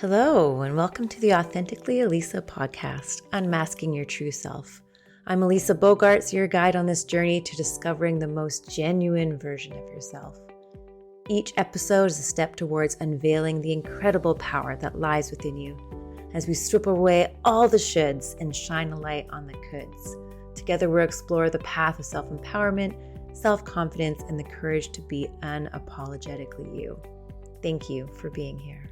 Hello, and welcome to the Authentically Elisa podcast, Unmasking Your True Self. I'm Elisa Bogarts, your guide on this journey to discovering the most genuine version of yourself. Each episode is a step towards unveiling the incredible power that lies within you as we strip away all the shoulds and shine a light on the coulds. Together, we'll explore the path of self-empowerment, self-confidence, and the courage to be unapologetically you. Thank you for being here.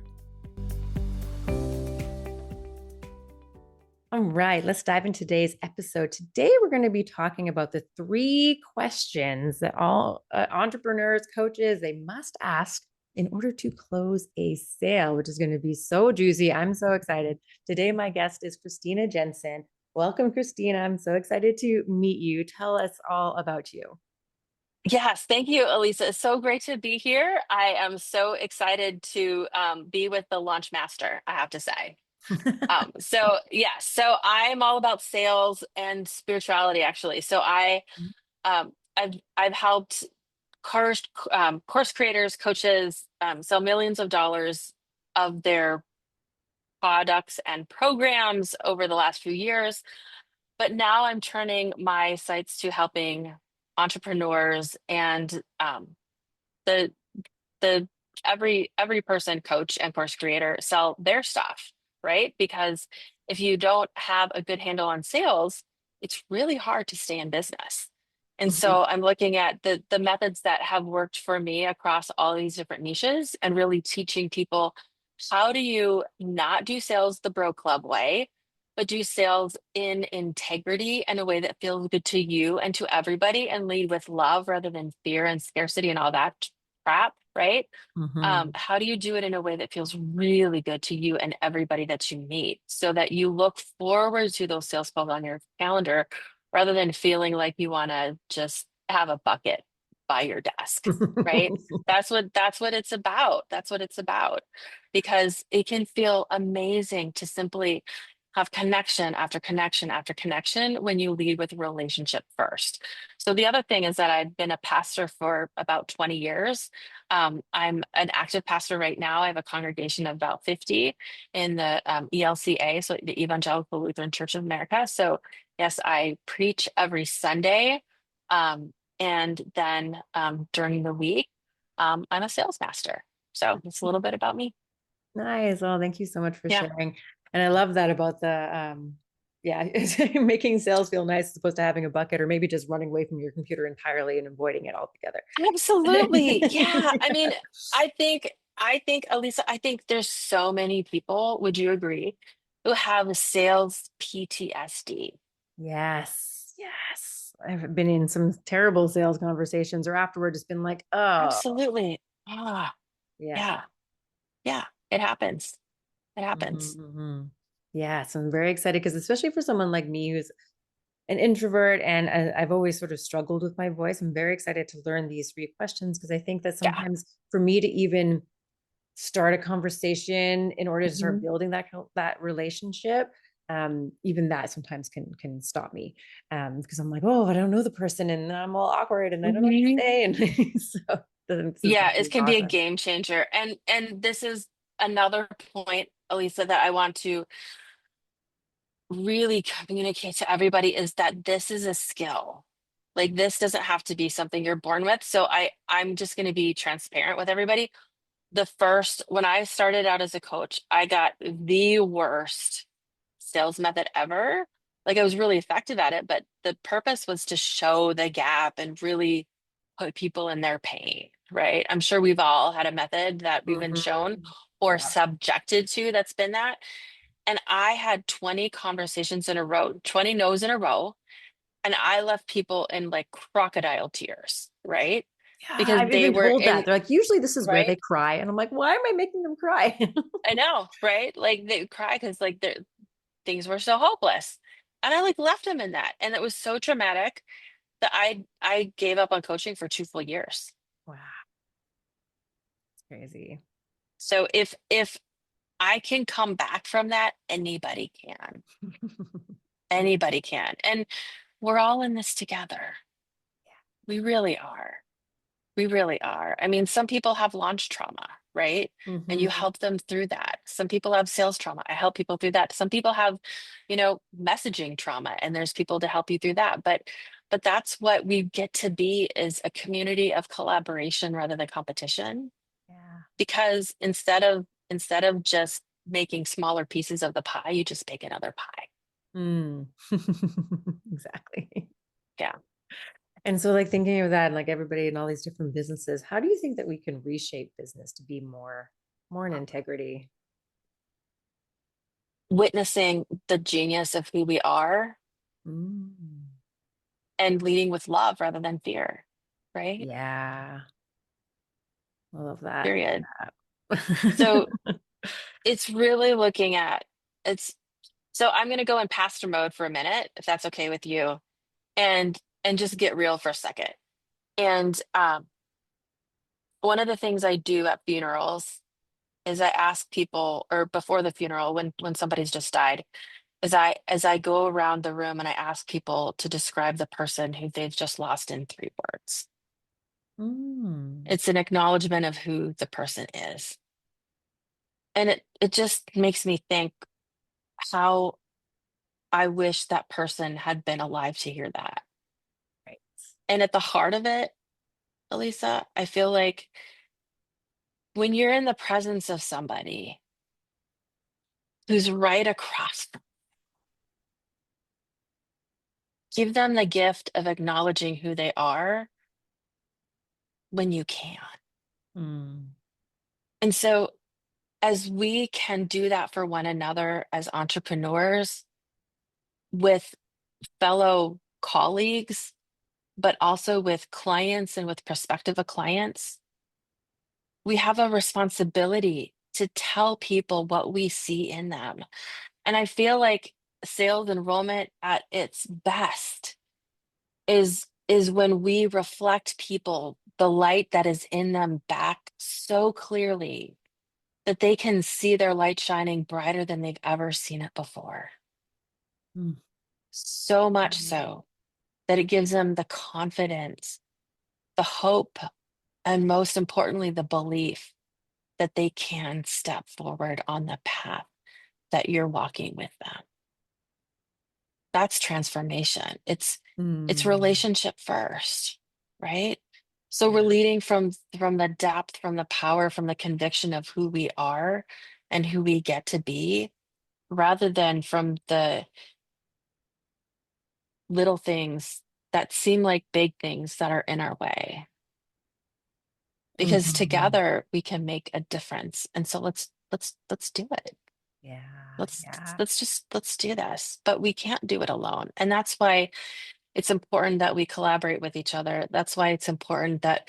All right, let's dive into today's episode. Today, we're going to be talking about the 3 questions that all entrepreneurs, coaches, they must ask in order to close a sale, which is going to be so juicy. I'm so excited. Today, my guest is Christina Jensen. Welcome, Christina. I'm so excited to meet you. Tell us all about you. Yes, thank you, Elisa. It's so great to be here. I am so excited to be with the Launch Master, I have to say. So I'm all about sales and spirituality, actually. I've helped course creators, coaches sell millions of dollars of their products and programs over the last few years. But now I'm turning my sights to helping entrepreneurs and the the every person, coach and course creator, sell their stuff, right? Because if you don't have a good handle on sales, it's really hard to stay in business. And so I'm looking at the methods that have worked for me across all these different niches and really teaching people, how do you not do sales the bro club way, but do sales in integrity in a way that feels good to you and to everybody, and lead with love rather than fear and scarcity and all that crap, right? Mm-hmm. How do you do it in a way that feels really good to you and everybody that you meet, so that you look forward to those sales calls on your calendar rather than feeling like you want to just have a bucket by your desk, right? That's what it's about. That's what it's about. Because it can feel amazing to simply have connection after connection after connection when you lead with relationship first. So the other thing is that I've been a pastor for about 20 years. I'm an active pastor right now. I have a congregation of about 50 in the ELCA, so the Evangelical Lutheran Church of America. So yes, I preach every Sunday. And then during the week, I'm a sales master. So it's a little bit about me. Nice. Well, thank you so much for Yeah. sharing. And I love that about yeah, making sales feel nice as opposed to having a bucket or maybe just running away from your computer entirely and avoiding it altogether. Absolutely. Yeah. I mean, I think, Elisa, I think there's so many people, would you agree, who have sales PTSD? Yes. Yes. I've been in some terrible sales conversations or afterward just been like, oh, Absolutely. Ah, yeah. yeah. Yeah. It happens. It happens. Mm-hmm. Yeah. So I'm very excited because especially for someone like me who's an introvert and I've always sort of struggled with my voice, I'm very excited to learn these 3 questions because I think that Yeah. sometimes for me to even start a conversation in order to start Mhm. building that relationship, even that sometimes can stop me, because I'm like, oh, I don't know the person and I'm all awkward and I don't know what to Mhm. say, and so this is Yeah, going to it be can be a awesome. game changer. And this is another point, Elisa, that I want to really communicate to everybody, is that this is a skill. Like, this doesn't have to be something you're born with. So I'm just going to be transparent with everybody. When I started out as a coach, I got the worst sales method ever. Like, I was really effective at it, but the purpose was to show the gap and really put people in their pain, right? I'm sure we've all had a method that we've been shown Mhm. or Yeah. subjected to that's been that. And I had 20 conversations in a row, 20 no's in a row, and I left people in like crocodile tears, right? Yeah, Because I've they been were told that in, they're like, usually this is where they right? cry, and I'm like, why am I making them cry? I know, right? Like, they cry because like things were so hopeless. And I like left them in that. And it was so traumatic that I gave up on coaching for 2 full years. Wow, it's crazy. So if I can come back from that, anybody can. Anybody can. And we're all in this together. We really are. We really are. I mean, some people have launch trauma, right? And you Mm-hmm. help them through that. Some people have sales trauma. I help people through that. Some people have, messaging trauma, and there's people to help you through that. But that's what we get to be, is a community of collaboration rather than competition. Yeah. Because instead of just making smaller pieces of the pie, you just make another pie. Mm. Exactly. Yeah. And so like thinking of that and like everybody in all these different businesses, how do you think that we can reshape business to be more in integrity? Witnessing the genius of who we are Mm. and leading with love rather than fear, right? Yeah. I love that. Period. Yeah. So it's really looking at it's so I'm going to go in pastor mode for a minute, if that's okay with you, and just get real for a second. And one of the things I do at funerals is I ask people, or before the funeral, when somebody's just died, is as I go around the room and I ask people to describe the person who they've just lost in 3 words. Mm. It's an acknowledgement of who the person is. And it just makes me think how I wish that person had been alive to hear that. Right. And at the heart of it, Elisa, I feel like when you're in the presence of somebody who's right across, give them the gift of acknowledging who they are when you can. Mm. And so, as we can do that for one another as entrepreneurs with fellow colleagues, but also with clients and with prospective clients, we have a responsibility to tell people what we see in them. And I feel like sales enrollment at its best is when we reflect people the light that is in them back so clearly that they can see their light shining brighter than they've ever seen it before. Mm. So much so that it gives them the confidence, the hope, and most importantly, the belief that they can step forward on the path that you're walking with them. That's transformation. It's Mm. relationship first, right? So we're Yeah. leading from the depth, from the power, from the conviction of who we are and who we get to be, rather than from the little things that seem like big things that are in our way. Because Mhm. together we can make a difference. And so let's do it. Yeah. Let's Yeah. let's do this. But we can't do it alone. And that's why it's important that we collaborate with each other. That's why it's important that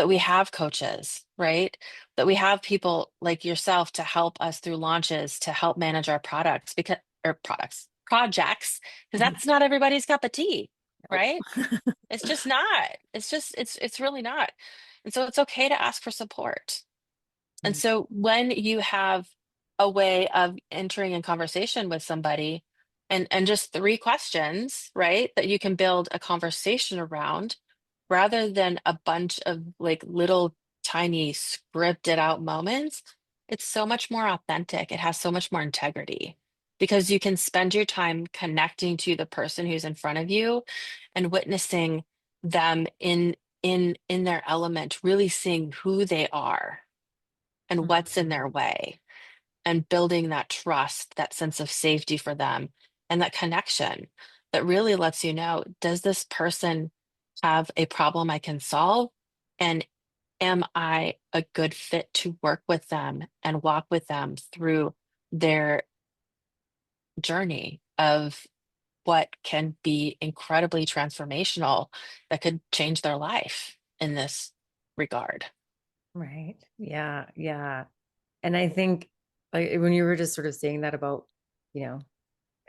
we have coaches, right? That we have people like yourself to help us through launches, to help manage our products, because or projects, because Mhm. that's not everybody's cup of tea, Nope. right? It's just not. It's really not. And so it's okay to ask for support. And Mm. so when you have a way of entering in conversation with somebody, and just 3 questions, right, that you can build a conversation around, rather than a bunch of like little tiny scripted out moments, it's so much more authentic. It has so much more integrity because you can spend your time connecting to the person who's in front of you and witnessing them in their element, really seeing who they are and what's in their Mhm. way, and building that trust, that sense of safety for them, and that connection that really lets you know, does this person have a problem I can solve? And am I a good fit to work with them and walk with them through their journey of what can be incredibly transformational, that could change their life in this regard? Right. Yeah. Yeah. And I think like when you were just sort of saying that about, you know,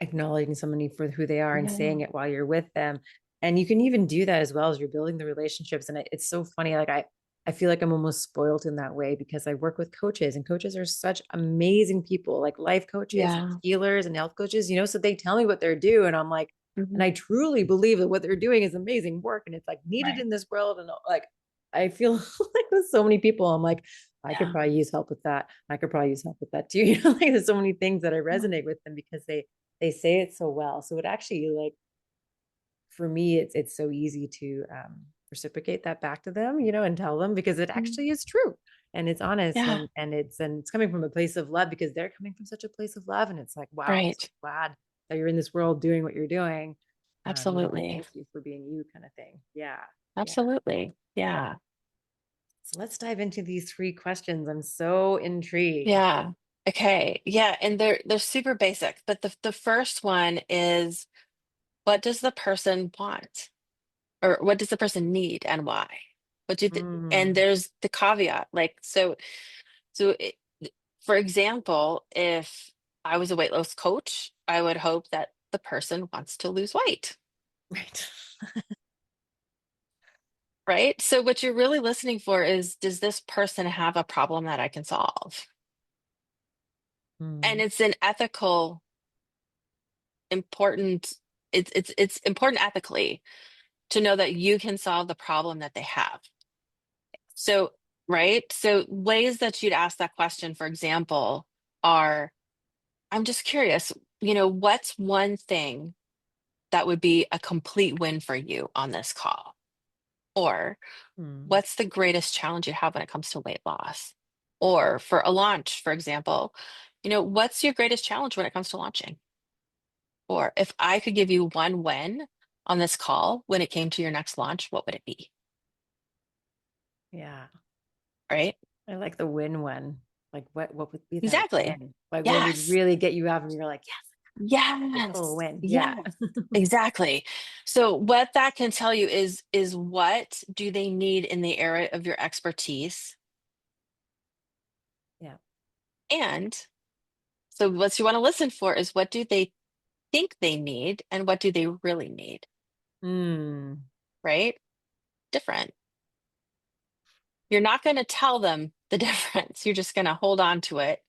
acknowledging somebody for who they are and Yeah. saying it while you're with them. And you can even do that as well as you're building the relationships. And it's so funny. Like I feel like I'm almost spoiled in that way because I work with coaches and coaches are such amazing people, like life coaches and Yeah. healers and health coaches, so they tell me what they're doing. And I'm like, and Mhm. I truly believe that what they're doing is amazing work and it's like needed Right. in this world. And like, I feel like with so many people, I'm like, I could Yeah. probably use help with that. I could probably use help with that too. You know, like there's so many things that I Yeah. resonate with them because they say it so well. So it actually like for me, it's so easy to reciprocate that back to them, you know, and tell them because it Mm. actually is true and it's honest Yeah. and it's coming from a place of love because they're coming from such a place of love. And it's like, wow, I'm so Right. glad that you're in this world doing what you're doing. You know, and Absolutely. thank you for being you, kind of thing. Yeah, yeah. Absolutely. Yeah. So let's dive into these three questions. I'm so intrigued. Yeah. Okay. Yeah. And they're super basic. But the first one is, what does the person want? Or what does the person need and why? And Mm, there's the caveat. Like, so it, for example, if I was a weight loss coach, I would hope that the person wants to lose weight, right. right? So what you're really listening for is, does this person have a problem that I can solve? And Mm, it's an ethical, important, it's important ethically to know that you can solve the problem that they have. So, right? So ways that you'd ask that question, for example, are, I'm just curious, what's one thing that would be a complete win for you on this call? Or mm, what's the greatest challenge you have when it comes to weight loss? Or for a launch, for example, what's your greatest challenge when it comes to launching? Or if I could give you one win on this call when it came to your next launch, what would it be? yeah. Right? I like the win one. Like what would be that Exactly. win? Like what would Yes. really get you out and you're like, yes, a total Yes. win. Yeah. Yes. Exactly. So what that can tell you is what do they need in the area of your expertise? Yeah. And so what you want to listen for is, what do they think they need and what do they really need? Mm, Right? Different. You're not going to tell them the difference. You're just going to hold on to it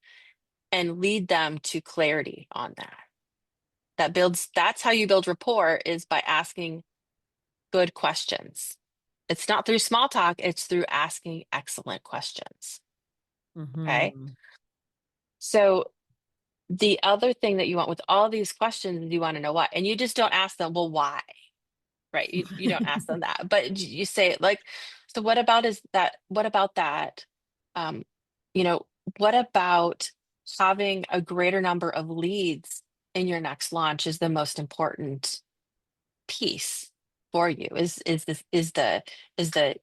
and lead them to clarity on that. That's how you build rapport, is by asking good questions. It's not through small talk, it's through asking excellent questions. Okay. mm-hmm. So the other thing that you want with all these questions is, you want to know why. And you just don't ask them, well, why? Right. You don't ask them that, but you say it like, so what about that? Um, you know, what about having a greater number of leads in your next launch is the most important piece for you? Is this is the is the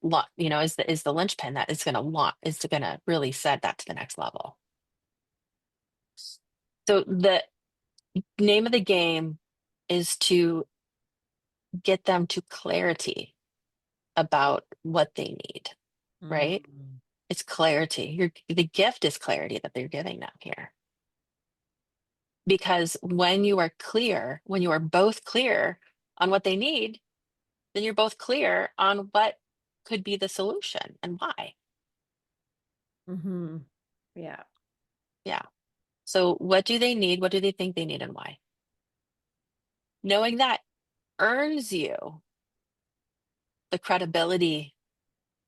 linchpin that is going to launch, is going to really set that to the next level. So the name of the game is to get them to clarity about what they need, right? Mm, It's clarity. The gift is clarity that they're giving them here. Because when you are clear, when you are both clear on what they need, then you're both clear on what could be the solution and why. mm-hmm. Yeah. Yeah. So what do they need? What do they think they need and why? Knowing that earns you the credibility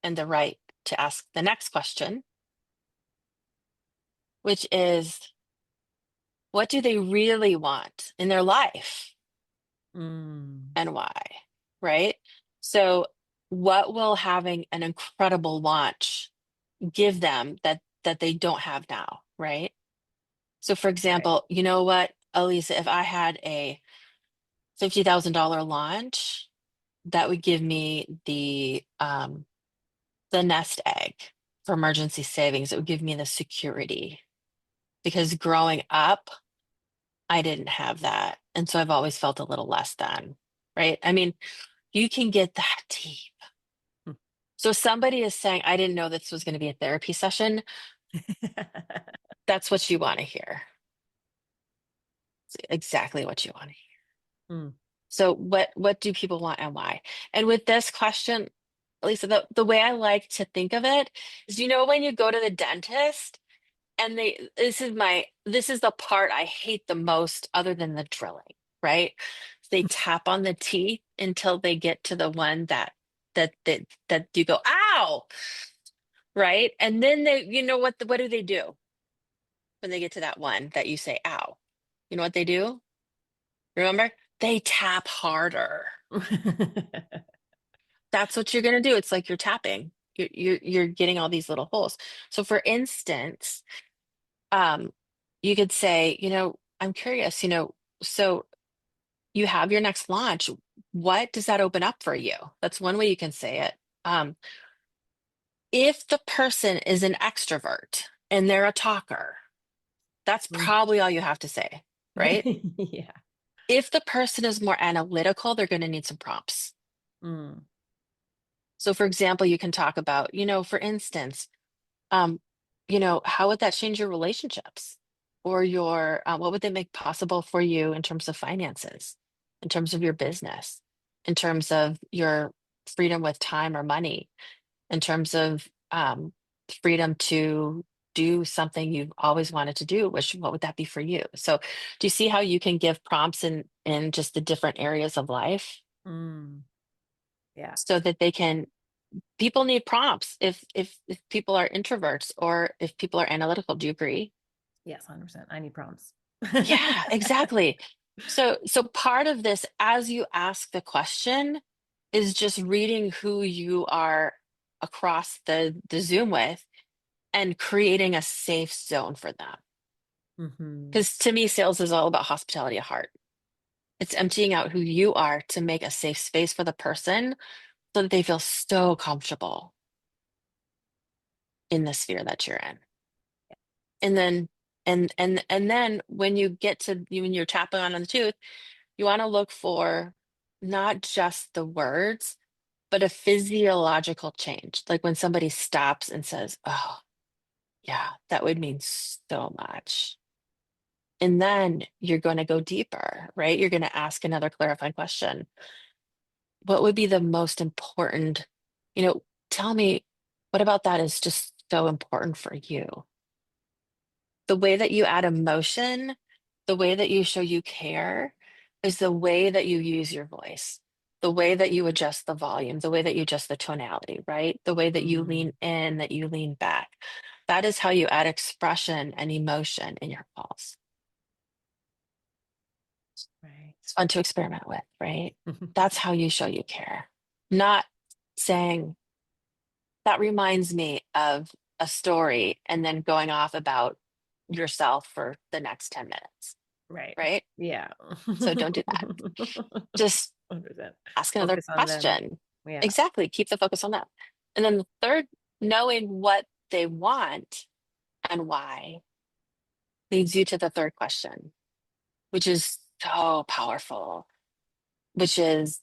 and the right to ask the next question, which is, what do they really want in their life Mm, and why? Right? So what will having an incredible launch give them that they don't have now, right? So for right. example, you know what, Elisa, if I had a $50,000 launch, that would give me the nest egg for emergency savings. It would give me the security, because growing up, I didn't have that. And so I've always felt a little less than, right? I mean, you can get that deep. So somebody is saying, I didn't know this was going to be a therapy session. That's what you want to hear. It's exactly what you want to hear. Mm, So what do people want and why? And with this question, Lisa, the way I like to think of it is, when you go to the dentist and this is the part I hate the most other than the drilling, right? They tap on the teeth until they get to the one that you go, ow, right? And then they, what do they do when they get to that one that you say, ow? You know what they do? Remember? They tap harder. That's what you're going to do. It's like you're tapping. You're getting all these little holes. So for instance, um, you could say, I'm curious, so you have your next launch. What does that open up for you? That's one way you can say it. Um, if the person is an extrovert and they're a talker, that's Mm. probably all you have to say, right? Yeah. If the person is more analytical, they're going to need some prompts. Mm. So, for example, you can talk about, for instance, um, how would that change your relationships or what would they make possible for you in terms of finances, in terms of your business, in terms of your freedom with time or money, in terms of freedom to do something you've always wanted to do, which what would that be for you? So do you see how you can give prompts in just the different areas of life Mm. Yeah. so that people need prompts if people are introverts or if people are analytical. Do you agree? Yes, 100%. I need prompts. Yeah, exactly. So part of this, as you ask the question, is just reading who you are across the Zoom with and creating a safe zone for them. Hmm. Because to me, sales is all about hospitality of heart. It's emptying out who you are to make a safe space for the person so that they feel so comfortable in the sphere that you're in. And then and then when you get to when you're tapping on the tooth, you want to look for not just the words, but a physiological change. Like when somebody stops and says, "Oh, yeah, that would mean so much." And then you're going to go deeper, right? You're going to ask another clarifying question. What would be the most important, you know, tell me, what about that is just so important for you? The way that you add emotion, the way that you show you care is the way that you use your voice, the way that you adjust the volume, the way that you adjust the tonality, right? The way that you Mm. lean in, that you lean back. That is how you add expression and emotion in your calls. Right. It's fun to experiment with, right? That's how you show you care. Not saying, that reminds me of a story and then going off about yourself for the next 10 minutes, Right. right? Yeah. So don't do that. Just 100%. ask another Focus on them. question. Yeah. Exactly. Keep the focus on that. And then the third, knowing what they want and why leads you to the third question, which is so powerful, which is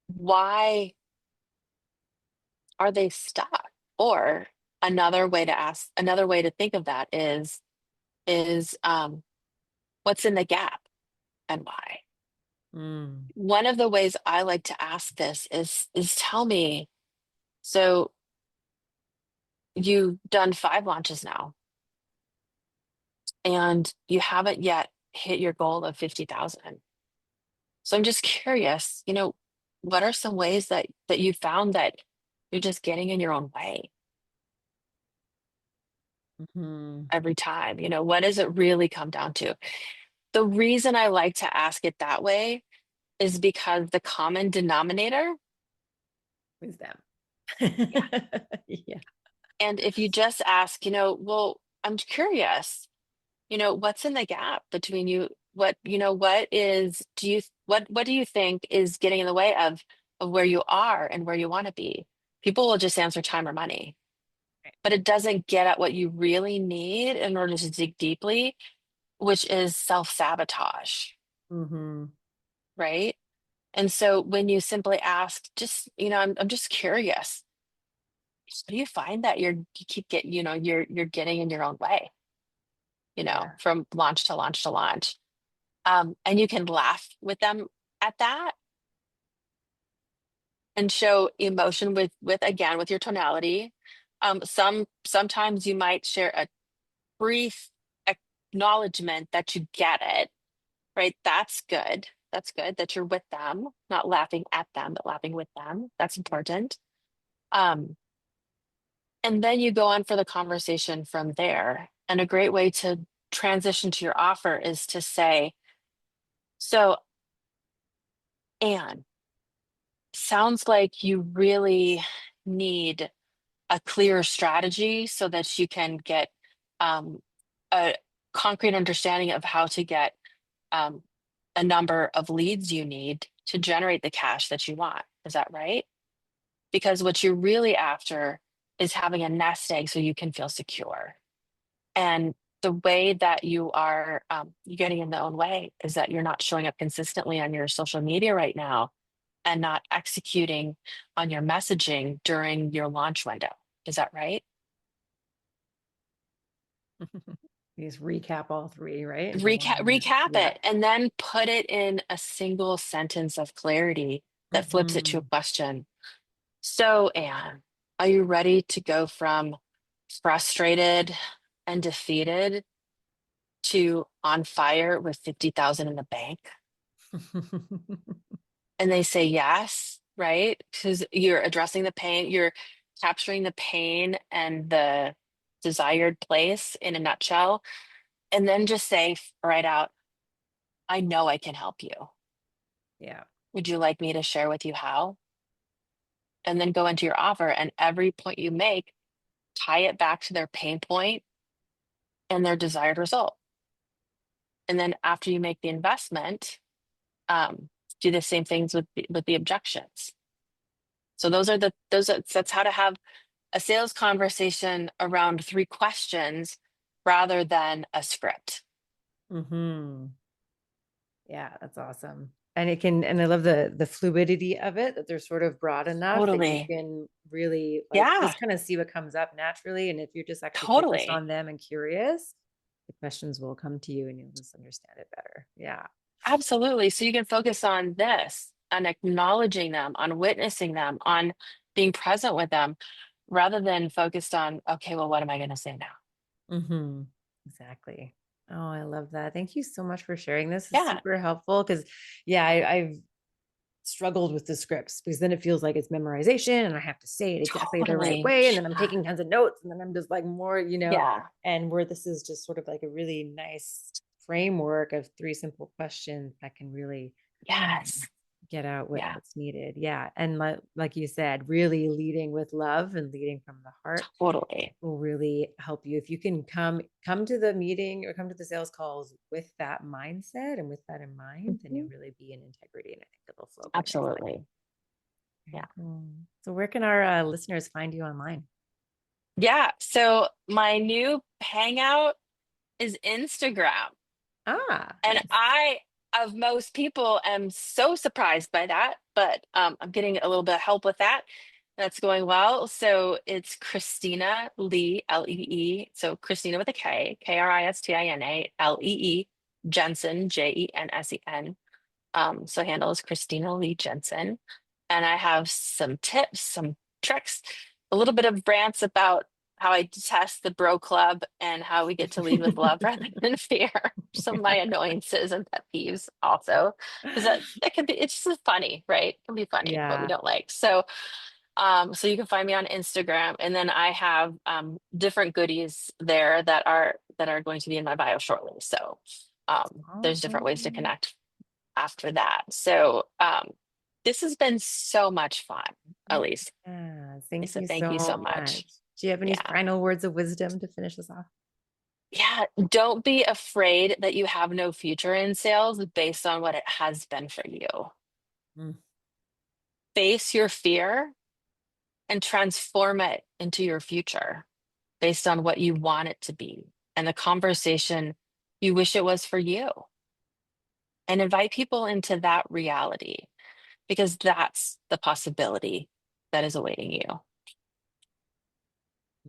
why are they stuck? Or another way to think of that is what's in the gap and why? Mm. One of the ways I like to ask this is tell me, so you've done 5 launches now and you haven't yet hit your goal of 50,000. So I'm just curious, what are some ways that you found that you're just getting in your own way Hmm. every time? What does it really come down to? The reason I like to ask it that way is because the common denominator, Who's them? yeah. Yeah. And if you just ask, well, I'm curious, what's in the gap between you? What is, what do you think is getting in the way of where you are and where you want to be? People will just answer time or money, Right. but it doesn't get at what you really need in order to dig deeply, which is self-sabotage, Mm-hmm. right? And so when you simply ask, just, I'm just curious, do you find that you keep you're getting in your own way, Yeah. from launch to launch to launch? And you can laugh with them at that and show emotion with again with your tonality. Sometimes you might share a brief acknowledgement that you get it, right? That's good. That's good that you're with them, not laughing at them, but laughing with them. That's important. Um, and then you go on for the conversation from there. And a great way to transition to your offer is to say, so, Anne, sounds like you really need a clear strategy so that you can get um, a concrete understanding of how to get um, a number of leads you need to generate the cash that you want. Is that right? Because what you're really after is having a nest egg so you can feel secure. And the way that you are getting in the own way is that you're not showing up consistently on your social media right now and not executing on your messaging during your launch window. Is that right? You just recap all three, right? Into one. Recap Yeah. it and then put it in a single sentence of clarity that flips it to a Mm-hmm. question. So, Anne, are you ready to go from frustrated and defeated to on fire with 50,000 in the bank? And they say yes, right? Because you're addressing the pain, you're capturing the pain and the desired place in a nutshell. And then just say right out, I know I can help you. Yeah. Would you like me to share with you how? And then go into your offer, and every point you make, tie it back to their pain point and their desired result. And then after you make the investment, do the same things with the objections. So that's how to have a sales conversation around three questions rather than a script. Mm-hmm. Yeah, that's awesome. And I love the fluidity of it, that they're sort of broad enough that you Totally. can really like Yeah, just kind of see what comes up naturally. And if you're just actually focused totally. on them and curious, the questions will come to you and you'll just understand it better. Yeah. Absolutely. So you can focus on this, on acknowledging them, on witnessing them, on being present with them, rather than focused on, okay, well, what am I going to say now? Mm-hmm. Exactly. Oh, I love that. Thank you so much for sharing. This is Yeah, super helpful because, yeah, I've struggled with the scripts because then it feels like it's memorization and I have to say it exactly the right totally. way. And then I'm Yeah. taking tons of notes and then I'm just like more, Yeah. and where this is just sort of like a really nice framework of three simple questions that can really Yes. get out Yeah. what's needed. Yeah. And like you said, really leading with love and leading from the heart Totally. will really help you. If you can come to the meeting or come to the sales calls with that mindset and with that in mind, then Mhm. you'll really be in integrity and I think it'll flow quite nicely. Absolutely. Very Yeah. cool. So where can our listeners find you online? Yeah. So my new hangout is Instagram. Ah, And nice. I, of most people, am so surprised by that, but I'm getting a little bit of help with that. That's going well. So it's Christina Lee, Lee. So Christina with a K, Kristina, Lee, Jensen, Jensen. So handle is Christina Lee Jensen. And I have some tips, some tricks, a little bit of rants about how I detest the bro club and how we get to lead with love rather than fear. Some of my annoyances and pet peeves also. Because that can be, it's just funny, right? It can be funny what we Yeah. don't like. So you can find me on Instagram, and then I have different goodies there that are going to be in my bio shortly. So there's different ways to Awesome. connect after that. So this has been so much fun, Elise. Yeah. Thank Lisa, you thank you so so much. much. Do you have any Yeah. final words of wisdom to finish us off? Yeah. Don't be afraid that you have no future in sales based on what it has been for you. Mm, Face your fear and transform it into your future based on what you want it to be and the conversation you wish it was for you. And invite people into that reality because that's the possibility that is awaiting you.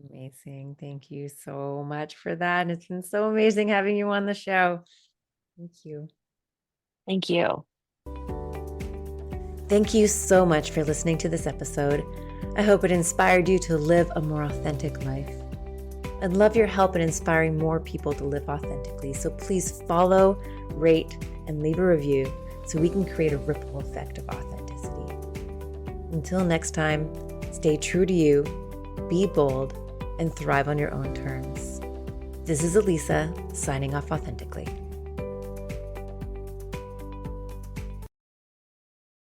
amazing. Thank you so much for that. And it's been so amazing having you on the show. Thank you. Thank you. Thank you so much for listening to this episode. I hope it inspired you to live a more authentic life. I'd love your help in inspiring more people to live authentically. So please follow, rate, and leave a review so we can create a ripple effect of authenticity. Until next time, Stay true to you, be bold, and thrive on your own terms. This is Elisa, signing off authentically.